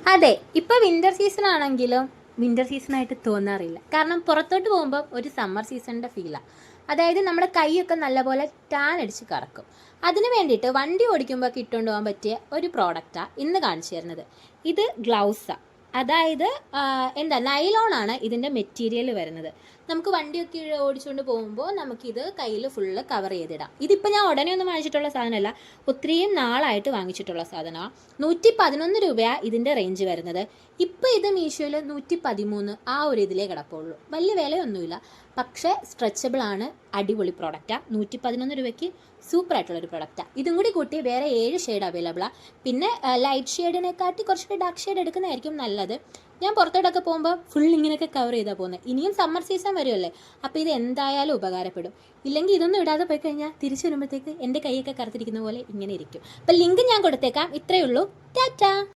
അതെ, ഇപ്പോൾ winter season ആണെങ്കിലും വിൻ്റർ സീസണായിട്ട് തോന്നാറില്ല. കാരണം പുറത്തോട്ട് പോകുമ്പോൾ ഒരു സമ്മർ സീസണിൻ്റെ ഫീലാണ്. അതായത് നമ്മുടെ കൈയൊക്കെ നല്ലപോലെ ടാൻ അടിച്ച് കറക്കും. അതിന് വേണ്ടിയിട്ട് വണ്ടി ഓടിക്കുമ്പോൾ ഇട്ടുകൊണ്ട് പോകാൻ പറ്റിയ ഒരു പ്രോഡക്റ്റാണ് ഇന്ന് കാണിച്ചു തരുന്നത്. ഇത് ഗ്ലൗസാണ്. അതായത് എന്താ നൈലോണാണ് ഇതിൻ്റെ മെറ്റീരിയൽ വരുന്നത്. നമുക്ക് വണ്ടിയൊക്കെ ഓടിച്ചുകൊണ്ട് പോകുമ്പോൾ നമുക്കിത് കയ്യിൽ ഫുള്ള് കവർ ചെയ്തിടാം. ഇതിപ്പോൾ ഞാൻ ഉടനെ ഒന്നും വാങ്ങിച്ചിട്ടുള്ള സാധനമല്ല, ഒത്തിരിയും നാളായിട്ട് വാങ്ങിച്ചിട്ടുള്ള സാധനമാണ്. 111 രൂപയാണ് ഇതിൻ്റെ റേഞ്ച് വരുന്നത്. ഇപ്പോൾ ഇത് മീഷോയിൽ 113 ആ ഒരു ഇതിലേ കിടപ്പുള്ളൂ. വലിയ വിലയൊന്നുമില്ല, പക്ഷേ സ്ട്രെച്ചബിൾ ആണ്. അടിപൊളി പ്രോഡക്റ്റാണ്. 111 രൂപയ്ക്ക് സൂപ്പർ ആയിട്ടുള്ളൊരു പ്രൊഡക്റ്റാണ്. ഇതും കൂടി കൂട്ടി വേറെ 7 ഷെയ്ഡ് അവൈലബിളാണ്. പിന്നെ ലൈറ്റ് ഷെയ്ഡിനെക്കാട്ടി കുറച്ചുകൂടി ഡാർക്ക് ഷെയ്ഡ് എടുക്കുന്നതായിരിക്കും നല്ലത്. ഞാൻ പുറത്തോട്ടൊക്കെ പോകുമ്പോൾ ഫുൾ ഇങ്ങനെയൊക്കെ കവർ ചെയ്താൽ പോകുന്നത്. ഇനിയും സമ്മർ സീസൺ വരുമല്ലേ, അപ്പോൾ ഇത് എന്തായാലും ഉപകാരപ്പെടും. ഇല്ലെങ്കിൽ ഇതൊന്നും ഇടാതെ പോയി കഴിഞ്ഞാൽ തിരിച്ചു വരുമ്പോഴത്തേക്ക് എൻ്റെ കൈയൊക്കെ കറുത്തിരിക്കുന്ന പോലെ ഇങ്ങനെ ഇരിക്കും. അപ്പോൾ ലിങ്ക് ഞാൻ കൊടുത്തേക്കാം. ഇത്രയേ ഉള്ളൂ. ടാറ്റാ.